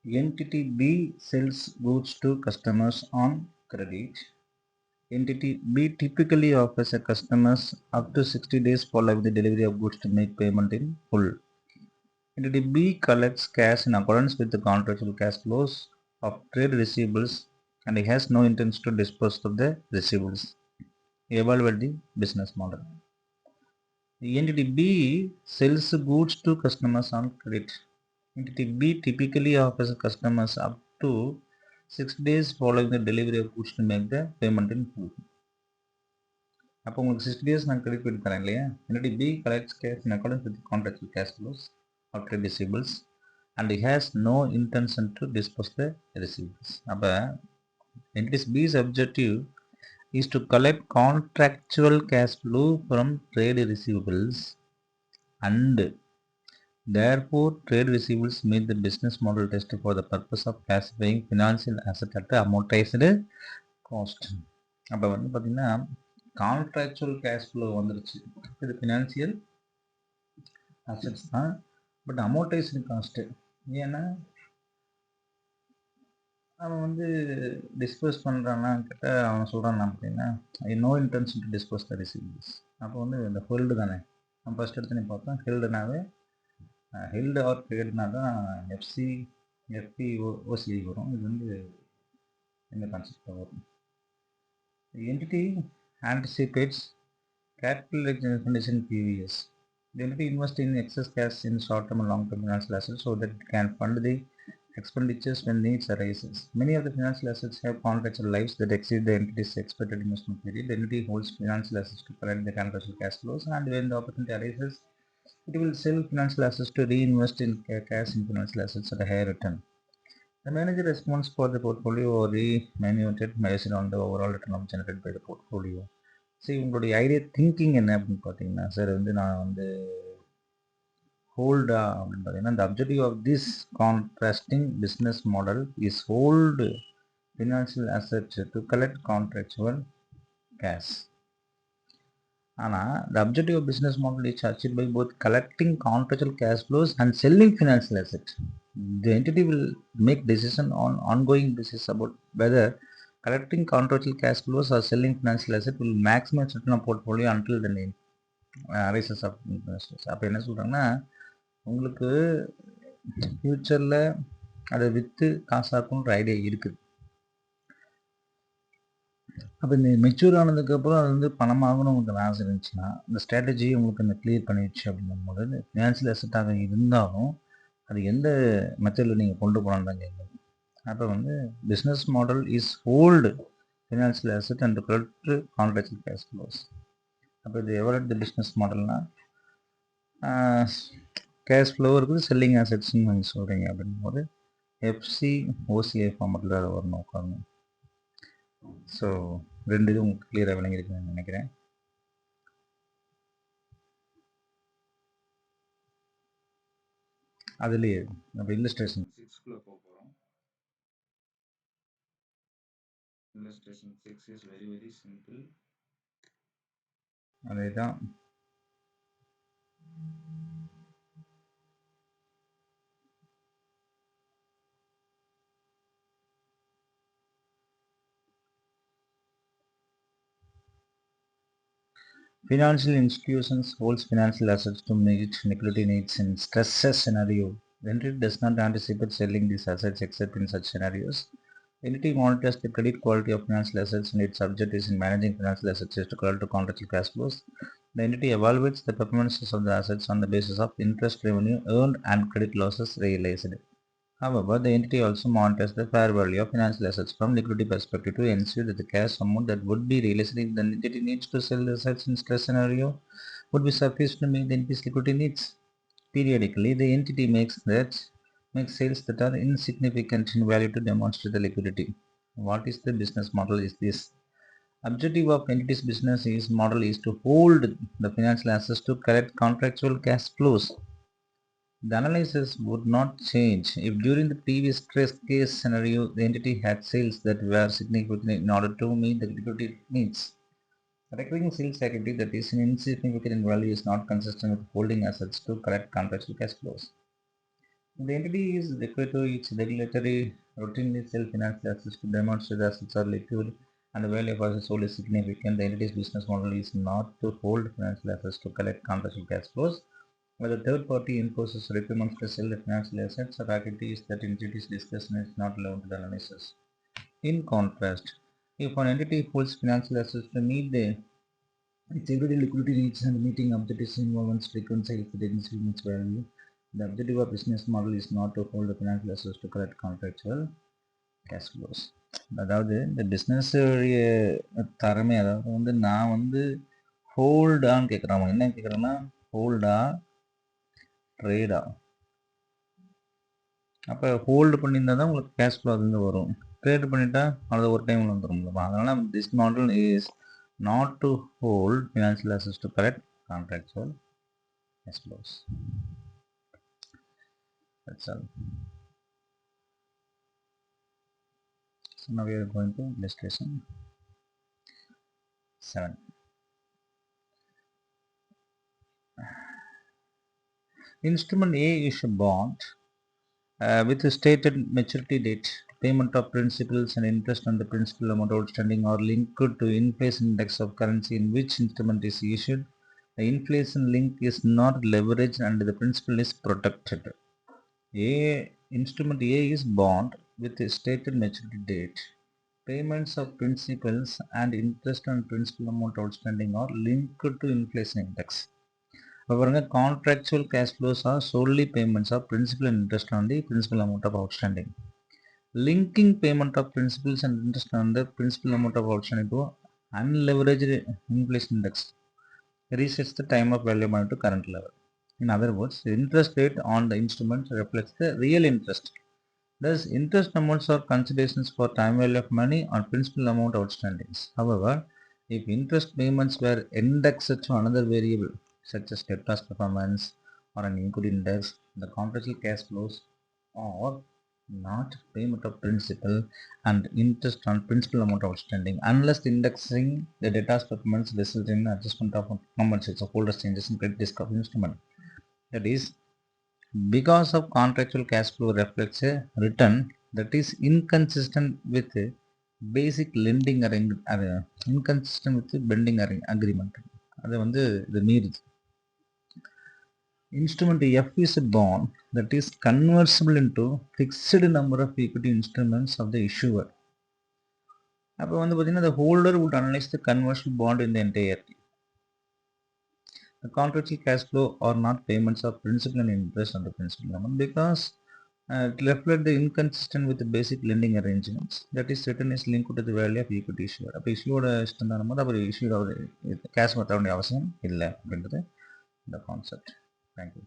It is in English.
Entity B sells goods to customers on credit. Entity B typically offers a customers up to 60 days following the delivery of goods to make payment in full. Entity B collects cash in accordance with the contractual cash flows of trade receivables and it has no intention to dispose of the receivables. Evaluate the business model. The entity B sells goods to customers on credit. Entity B typically offers customers up to 6 days following the delivery of goods to make the payment in full. அப்போ உங்களுக்கு 60 days நான் credit பண்ணி தரேன் இல்லையா? Entity B collects cash in accordance with the contractual cash flows of trade receivables and it has no intention to dispose the receivables. அப்போ Entity B's objective is to collect contractual cash flow from trade receivables and therefore trade receivables meet the business model test for the purpose of classifying financial asset at amortized cost. அப்போ வந்து பார்த்தீங்கன்னா contractual cash flow வந்துருச்சு, இது financial assets தான், but amortised cost. ஏன்னா அவன் வந்து dispose பண்ணுறான்னா கிட்ட அவன் சொல்கிறான் அப்படின்னா no intention to dispose the receivables. அப்போ வந்து இந்த ஹோல்டு தானே நம்ம ஃபஸ்ட் எடுத்து பார்த்தோம். ஹெல்டுனாவே ஹெல்டு ஆர் ட்ரேட்னா தான் எஃப்சி எஃப்பி ஓசிஐ வரும். இது வந்து இந்த கான்செப்டாக வரும். Entity anticipates capital condition PVS. The entity invests in excess cash in short-term and long-term financial assets so that it can fund the expenditures when needs arises. Many of the financial assets have contractual lives that exceed the entity's expected investment period. The entity holds financial assets to collect the contractual cash flows, and when the opportunity arises, it will sell financial assets to reinvest in cash in financial assets at a higher return. The manager responds for the portfolio or remunerated based on the overall return generated by the portfolio. சரி, உங்களுடைய idea thinking என்ன அப்படின்னு பார்த்தீங்கன்னா, sir வந்து நான் வந்து ஹோல்டா அப்படின்னு பார்த்தீங்கன்னா, the objective of this contrasting business model is hold financial assets to collect contractual cash. ஆனால் the objective of business model is achieved by both collecting contractual cash flows and selling financial assets. The entity will make decision on ongoing basis about whether collecting contractual cash flows or selling financial asset will maximize return of portfolio until the name arises of investors. அப்போ என்ன சொல்கிறாங்கன்னா, உங்களுக்கு ஃப்யூச்சரில் அதை விற்று காசாக்குன்ற idea இருக்குது. அப்போ இந்த மெச்சூர் ஆனதுக்கப்புறம் அது வந்து பணமாகணும் உங்களுக்கு ஆசை இருந்துச்சுன்னா, இந்த ஸ்ட்ராட்டஜி உங்களுக்கு இந்த கிளியர் பண்ணிடுச்சு அப்படிங்கும்போது ஃபினான்ஷியல் அசெட்டாக இருந்தாலும் அது எந்த மெத்தடில் நீங்கள் கொண்டு போகலான்னு தான் கேட்குறது. அப்போ வந்து business model is hold financial asset and collect contractual cash flows. அப்போ இது எவ்வளோ பிஸ்னஸ் மாடல்னால் கேஷ் ஃப்ளோ இருக்குது, செல்லிங் அசெட்ஸ்ன்னு நீங்கள் சொல்கிறீங்க அப்படிங்கும்போது எஃப்சி ஓசிஐ ஃபார்மெட்டில் அதை வரணும் உட்காரணும். ஸோ ரெண்டு இது உங்களுக்கு கிளியராக விளங்கியிருக்குன்னு நினைக்கிறேன். அதுலேயே நம்ம இல்லஸ்ட்ரேஷன் 6 போக போகிறோம். Illustration 6 is very simple. அதேதான் financial institutions holds financial assets to meet liquidity needs in stress scenario. The entity does not anticipate selling these assets except in such scenarios. The entity monitors the credit quality of financial assets and its objectives in managing financial assets is to collect contractual cash flows. The entity evaluates the performances of the assets on the basis of interest revenue earned and credit losses realized. However, the entity also monitors the fair value of financial assets from liquidity perspective to ensure that the cash amount that would be realized if the entity needs to sell the assets in stress scenario would be sufficient to meet the entity's liquidity needs. Periodically, the entity makes sales that are insignificant in value to demonstrate the liquidity. What is the business model is this? Objective of entity's business model is to hold the financial assets to collect contractual cash flows. The analysis would not change if during the previous stress case scenario the entity had sales that were significant in order to meet the liquidity needs. Recurring sales activity that is insignificant in value is not consistent with holding assets to collect contractual cash flows. The entity is required to its regulatory routinely sell financial assets to demonstrate the assets are liquid and the value of assets sold is significant. The entity's business model is not to hold financial assets to collect contractual cash flows. Where the third party imposes requirements to sell the financial assets, the faculty is that entity's discussion is not allowed to the analysis. In contrast, if an entity holds financial assets to meet its everyday liquidity needs and meeting objectives involves frequent sales that significantly its value, the objective of business model is not to hold the financial assets to collect contractual cash flows. அதாவது இந்த business தரமே அதாவது வந்து நான் வந்து ஹோல்டான்னு கேட்குறான். என்ன கேட்குறேன்னா ஹோல்டா ட்ரேடா. அப்போ ஹோல்டு பண்ணியிருந்தால் தான் உங்களுக்கு கேஷ் ஃப்ளோ அது வந்து வரும். ட்ரேட் பண்ணிட்டா அது ஒரு டைமில் வந்துடும். அதனால் this model is not to hold financial assets to correct contractual cash flows. That's all. So now we are going to illustration 7. Instrument A is a bond with a stated maturity date. Payment of principals and interest on the principal amount outstanding are linked to inflation index of currency in which instrument is issued. The inflation link is not leveraged and the principal is protected. Instrument A is bond with a stated maturity date. Payments of principals and interest on principal amount outstanding are linked to inflation index. However, contractual cash flows are solely payments of principal and interest on the principal amount of outstanding. Linking payment of principals and interest on the principal amount of outstanding to unleveraged inflation index resets the time of value amount to current level. In other words, the interest rate on the instrument reflects the real interest. Thus, interest amounts are considerations for time value of money on principal amount outstandings. However, if interest payments were indexed to another variable, such as debtors performance or an equity index, the contractual cash flows are not payment of principal and interest on principal amount outstanding unless the indexing the debtors performance results in adjustment of compensates of holders changes in credit risk of instrument. That is, because of contractual cash flow reflects a return that is inconsistent with basic lending inconsistent with bending agreement. அது வந்து இது மீறுது. Instrument F is a bond that is convertible into fixed number of equity instruments of the issuer. அப்போ வந்து பார்த்தீங்கன்னா the holder would analyze the convertible bond in the entirety. The contractual cash flow are not payments of principal and interest on the principal amount because it reflects the inconsistent with the basic lending arrangements. That is, return is linked to the value of equity issuer. அப்போ இஷ்யூவோட இஷ்டம் தான் போது அப்புறம் இஷ்யூட cash மற்ற வேண்டிய அவசியம் இல்லை அப்படின்றது இந்த கான்செப்ட். தேங்க்யூ.